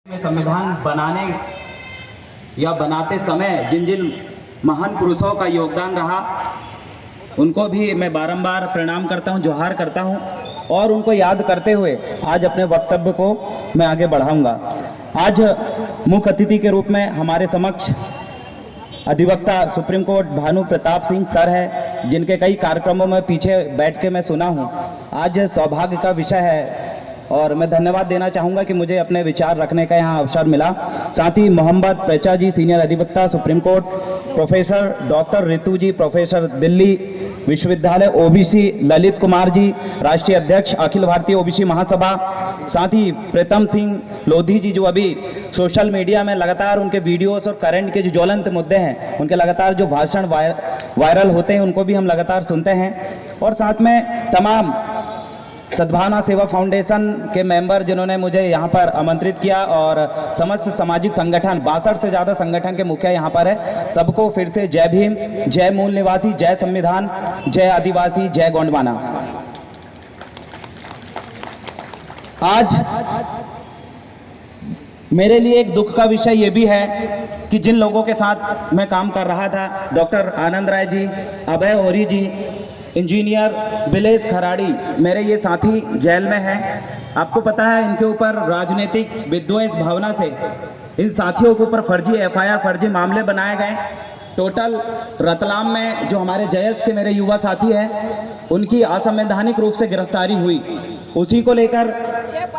संविधान बनाने या बनाते समय जिन जिन महान पुरुषों का योगदान रहा उनको भी मैं बारंबार प्रणाम करता हूं, जोहार करता हूं और उनको याद करते हुए आज अपने वक्तव्य को मैं आगे बढ़ाऊंगा। आज मुख्य अतिथि के रूप में हमारे समक्ष अधिवक्ता supreme court Bhanu Pratap Singh sir है, जिनके कई कार्यक्रमों में पीछे बैठ के मैं सुना हूं। आज सौभाग्य का विषय है और मैं धन्यवाद देना चाहूँगा कि मुझे अपने विचार रखने का यहाँ अवसर मिला। साथ ही मोहम्मद पेचा जी सीनियर अधिवक्ता सुप्रीम कोर्ट, प्रोफेसर डॉक्टर ऋतु जी प्रोफेसर दिल्ली विश्वविद्यालय ओबीसी, ललित कुमार जी राष्ट्रीय अध्यक्ष अखिल भारतीय ओबीसी महासभा, साथ ही प्रीतम सिंह लोधी जी जो अभी सोशल मीडिया में लगातार उनके वीडियोस और करंट के जो ज्वलंत मुद्दे हैं उनके लगातार जो भाषण वायरल होते हैं उनको भी हम लगातार सुनते हैं, और साथ में तमाम सद्भावना सेवा फाउंडेशन के मेंबर जिन्होंने मुझे यहाँ पर आमंत्रित किया और समस्त सामाजिक संगठन 62 से ज़्यादा संगठन के मुखिया यहाँ पर है। सबको फिर से जय भीम, जय मूल निवासी, जय संविधान, जय आदिवासी, जय गोंडवाना। आज मेरे लिए एक दुख का विषय ये भी है कि जिन लोगों के साथ मैं काम कर रहा था, डॉक्टर आनंद राय जी, अभय ओरी जी, इंजीनियर विलेज खराड़ी, मेरे ये साथी जेल में हैं। आपको पता है इनके ऊपर राजनीतिक विद्वेष भावना से इन साथियों के ऊपर फर्जी एफआईआर, फर्जी मामले बनाए गए। टोटल रतलाम में जो हमारे जयस के मेरे युवा साथी हैं उनकी असंवैधानिक रूप से गिरफ्तारी हुई। उसी को लेकर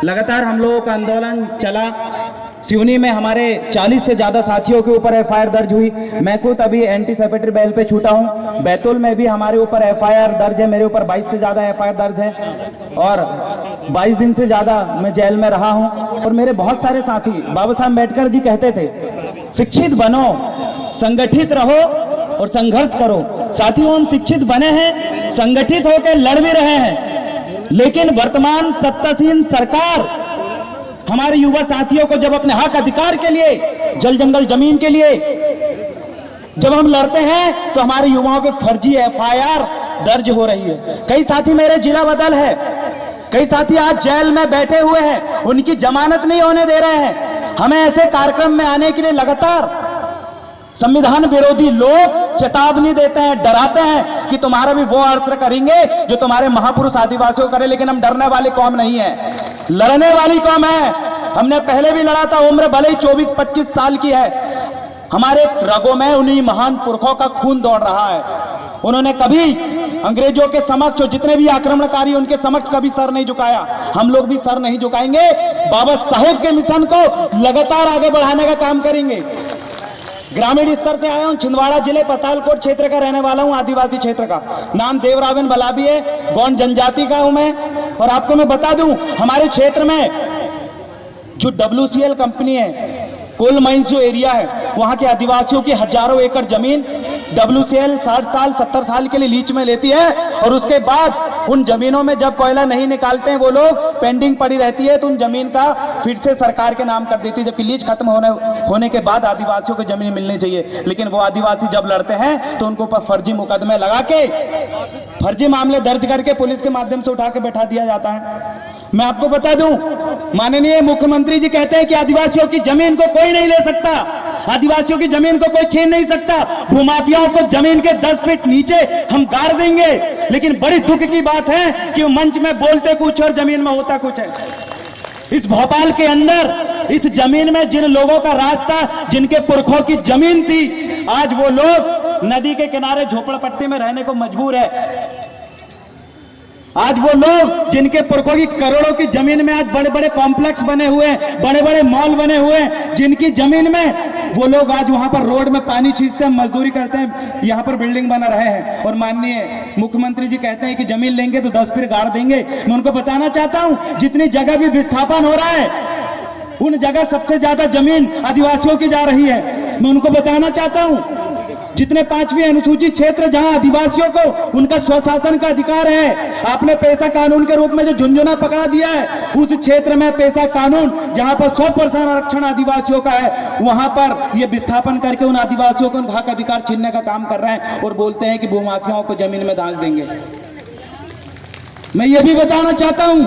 लगातार हम लोगों का आंदोलन चला। सिवनी में हमारे 40 से ज़्यादा साथियों के ऊपर एफआईआर दर्ज हुई। मैं खुद अभी एंटी सेपेटरी बेल पे छूटा हूँ। बैतूल में भी हमारे ऊपर एफआईआर दर्ज है, मेरे ऊपर 22 से ज़्यादा एफआईआर दर्ज है और 22 दिन से ज़्यादा मैं जेल में रहा हूँ। और मेरे बहुत सारे साथी, बाबा साहब अम्बेडकर जी कहते थे शिक्षित बनो, संगठित रहो और संघर्ष करो। साथियों, हम शिक्षित बने हैं, संगठित होकर लड़ भी रहे हैं, लेकिन वर्तमान सत्तासीन सरकार हमारे युवा साथियों को जब अपने हक अधिकार के लिए, जल जंगल जमीन के लिए जब हम लड़ते हैं तो हमारे युवाओं पे फर्जी एफआईआर दर्ज हो रही है। कई साथी मेरे जिला बदल है, कई साथी आज जेल में बैठे हुए हैं, उनकी जमानत नहीं होने दे रहे हैं। हमें ऐसे कार्यक्रम में आने के लिए लगातार संविधान विरोधी लोग चेतावनी देते हैं, डराते हैं कि तुम्हारा भी वो अर्थ करेंगे जो तुम्हारे महापुरुष आदिवासियों करे। लेकिन हम डरने वाली कौम नहीं है, लड़ने वाली कौम है। हमने पहले भी लड़ा था, उम्र भले ही 24-25 साल की है, हमारे रगों में उन्हीं महान पुरखों का खून दौड़ रहा है। उन्होंने कभी अंग्रेजों के समक्ष, जितने भी आक्रमणकारी उनके समक्ष कभी सर नहीं झुकाया। हम लोग भी सर नहीं झुकाएंगे। बाबा साहेब के मिशन को लगातार आगे बढ़ाने का काम करेंगे। ग्रामीण स्तर से आया हूं, छिंदवाड़ा जिले पतालकोट क्षेत्र का रहने वाला हूं, आदिवासी क्षेत्र का। नाम देवरावन बलाबी है, गोंड जनजाति का हूं मैं। और आपको मैं बता दूं, हमारे क्षेत्र में जो WCL कंपनी है, कोल माइंस जो एरिया है, वहां के आदिवासियों की हजारों एकड़ जमीन WCL 60 साल 70 साल के लिए लीज में लेती है और उसके बाद उन जमीनों में जब कोयला नहीं निकालते हैं वो लोग, पेंडिंग पड़ी रहती है, तो उन जमीन का फिर से सरकार के नाम कर देती है, जबकि लीज खत्म होने के बाद आदिवासियों को जमीन मिलनी चाहिए। लेकिन वो आदिवासी जब लड़ते हैं तो उनको ऊपर फर्जी मुकदमे लगा के, फर्जी मामले दर्ज करके पुलिस के माध्यम से उठा के बैठा दिया जाता है। मैं आपको बता दूं, माननीय मुख्यमंत्री जी कहते हैं कि आदिवासियों की जमीन को कोई नहीं ले सकता, आदिवासियों की जमीन को कोई छीन नहीं सकता, भूमाफियाओं को जमीन के 10 फीट नीचे हम गाड़ देंगे। लेकिन बड़ी दुख की बात है कि वो मंच में बोलते कुछ और जमीन में होता कुछ है। इस भोपाल के अंदर इस जमीन में जिन लोगों का रास्ता, जिनके पुरखों की जमीन थी, आज वो लोग नदी के किनारे झोपड़पट्टी में रहने को मजबूर है। आज वो लोग जिनके पुरखों की करोड़ों की जमीन में आज बड़े बड़े कॉम्प्लेक्स बने हुए हैं, बड़े बड़े मॉल बने हुए हैं, जिनकी जमीन में वो लोग आज वहां पर रोड में पानी छींचते हैं, मजदूरी करते हैं, यहाँ पर बिल्डिंग बना रहे हैं। और माननीय मुख्यमंत्री जी कहते हैं कि जमीन लेंगे तो 10 फीट गाड़ देंगे। मैं उनको बताना चाहता हूं, जितनी जगह भी विस्थापन हो रहा है उन जगह सबसे ज्यादा जमीन आदिवासियों की जा रही है। मैं उनको बताना चाहता हूं, जितने 5वीं अनुसूचित क्षेत्र जहां आदिवासियों को उनका स्वशासन का अधिकार है, आपने पेशा कानून के रूप में जो झुंझुना पकड़ा दिया है, उस क्षेत्र में पेशा कानून जहां पर 100% आरक्षण आदिवासियों का है, वहां पर ये विस्थापन करके उन आदिवासियों को उनका हक अधिकार छीनने का काम कर रहे हैं और बोलते हैं कि भूमाफियाओं को जमीन में दांच देंगे। मैं ये भी बताना चाहता हूं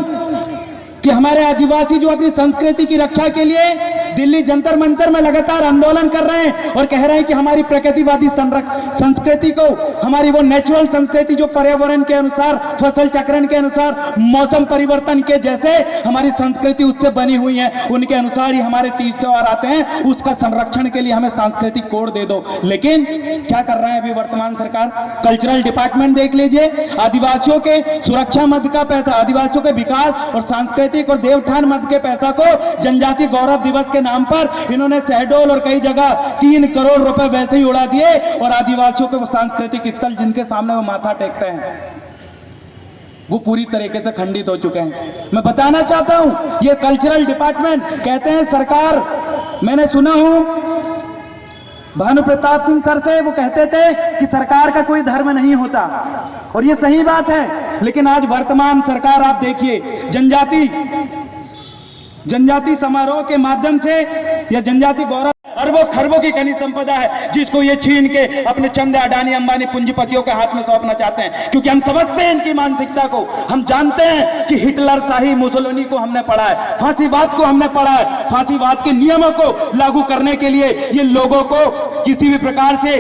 कि हमारे आदिवासी जो अपनी संस्कृति की रक्षा के लिए दिल्ली जंतर मंतर में लगातार आंदोलन कर रहे हैं और कह रहे हैं कि हमारी प्रकृतिवादी संस्कृति को, हमारी वो नेचुरल संस्कृति जो पर्यावरण के अनुसार, फसल चक्रण के अनुसार, मौसम परिवर्तन के जैसे हमारी संस्कृति उससे बनी हुई है, उनके अनुसार ही हमारे तीज त्योहार आते हैं, उसका संरक्षण के लिए हमें सांस्कृतिक कोड दे दो। लेकिन क्या कर रहा है अभी वर्तमान सरकार? कल्चरल डिपार्टमेंट देख लीजिए, आदिवासियों के सुरक्षा मद का पैसा, आदिवासियों के विकास और सांस्कृतिक और देवठान मद के पैसा को जनजाति गौरव दिवस के नाम पर इन्होंने शहडोल और कई जगह 3 करोड़ रुपए वैसे ही उड़ा दिए और आदिवासियों के वो सांस्कृतिक स्थल जिनके सामने वो माथा टेकते हैं वो पूरी तरीके से खंडित हो चुके हैं। मैं बताना चाहता हूं, ये कल्चरल डिपार्टमेंट कहते हैं सरकार, मैंने सुना हूं भानु प्रताप सिंह सर से, वो कहते थे कि सरकार का कोई धर्म नहीं होता और ये सही बात है। लेकिन आज वर्तमान सरकार आप देखिए, जनजाति समारोह के माध्यम से या जनजाति गौरव अरबों खरबों की खनिज संपदा है जिसको ये छीन के अपने चंद अडानी अंबानी पूंजीपतियों के हाथ में सौंपना चाहते हैं, क्योंकि हम समझते हैं इनकी मानसिकता को। हम जानते हैं कि हिटलर शाही मुसोलिनी को हमने पढ़ा है, फांसीवाद को हमने पढ़ा है, फांसीवाद के नियमों को लागू करने के लिए ये लोगों को किसी भी प्रकार से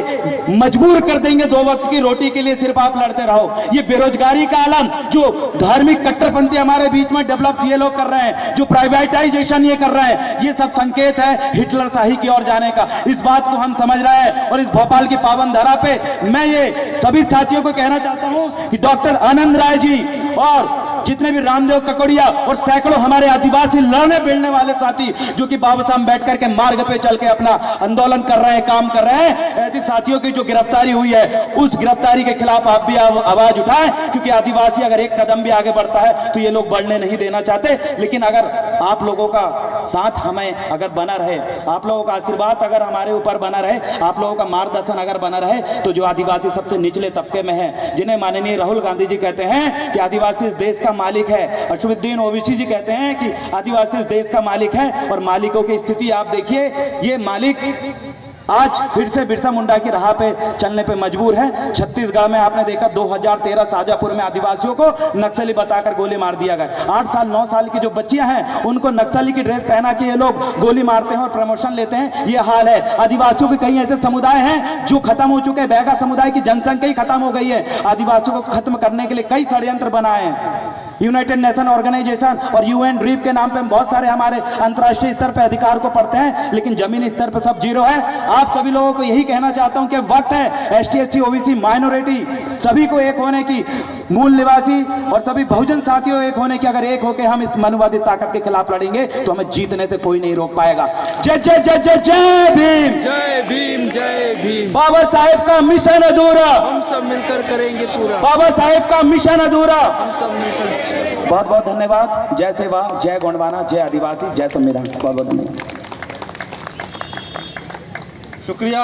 मजबूर कर देंगे, 2 वक्त की रोटी के लिए सिर्फ आप लड़ते रहो। ये बेरोजगारी का आलम जो धार्मिक कट्टरपंथी हमारे बीच में डेवलप ये लोग कर रहे हैं, जो प्राइवेटाइजेशन ये कर रहे हैं, ये सब संकेत है हिटलर शाही की ओर जाने का। इस बात को हम समझ रहे हैं और इस भोपाल की पावन धरा पे मैं ये सभी साथियों को कहना चाहता हूं कि डॉक्टर आनंद राय जी और जितने भी रामदेव ककोड़िया और सैकड़ों हमारे आदिवासी लड़ने भिड़ने वाले साथी जो कि बाबा साहब अम्बेडकर के मार्ग पे चल के अपना आंदोलन कर रहे हैं, काम कर रहे हैं, ऐसे साथियों की जो गिरफ्तारी हुई है उस गिरफ्तारी के खिलाफ आप भी आवाज उठाएं, क्योंकि आदिवासी अगर एक कदम भी आगे बढ़ता है तो ये लोग बढ़ने नहीं देना चाहते। लेकिन अगर आप लोगों का साथ हमें अगर बना रहे, आप लोगों का आशीर्वाद अगर हमारे ऊपर बना रहे, आप लोगों का मार्गदर्शन अगर बना रहे, तो जो आदिवासी सबसे निचले तबके में है, जिन्हें माननीय राहुल गांधी जी कहते हैं कि आदिवासी इस देश का मालिक है, अशुद्दीन ओवैसी जी कहते हैं कि आदिवासी इस देश का मालिक है, और मालिकों की स्थिति आप देखिए, ये मालिक आज फिर से बिरसा मुंडा की राह पे चलने पे मजबूर है। छत्तीसगढ़ में आपने देखा 2013 शाजापुर में आदिवासियों को नक्सली बताकर गोली मार दिया गया। 8 साल 9 साल की जो बच्चियां हैं उनको नक्सली की ड्रेस पहना के ये लोग गोली मारते हैं और प्रमोशन लेते हैं। ये हाल है। आदिवासियों के कई ऐसे समुदाय हैं जो खत्म हो चुके हैं। बैगा समुदाय की जनसंख्या ही खत्म हो गई है। आदिवासियों को खत्म करने के लिए कई षड्यंत्र बनाए हैं। यूनाइटेड नेशन ऑर्गेनाइजेशन और यूएन ड्रीफ के नाम पे बहुत सारे हमारे अंतर्राष्ट्रीय स्तर पे अधिकार को पढ़ते हैं, लेकिन जमीनी स्तर पे सब जीरो है। आप सभी लोगों को यही कहना चाहता हूं कि वक्त है एसटी एससी ओबीसी माइनॉरिटी सभी को एक होने की, मूल निवासी और सभी बहुजन साथियों एक होने की। अगर एक होकर हम इस मनुवादी ताकत के खिलाफ लड़ेंगे तो हमें जीतने से कोई नहीं रोक पाएगा। जय जय जय जय जय भीम, जय भीम, जय भीम। बाबा साहेब का मिशन अधूरा हम सब मिलकर करेंगे पूरा। बाबा साहेब का मिशन अधूरा। हम सब मिलकर। बहुत बहुत धन्यवाद। जय सेवा, जय गोंडवाना, जय आदिवासी, जय संविधान। बहुत बहुत धन्यवाद। शुक्रिया।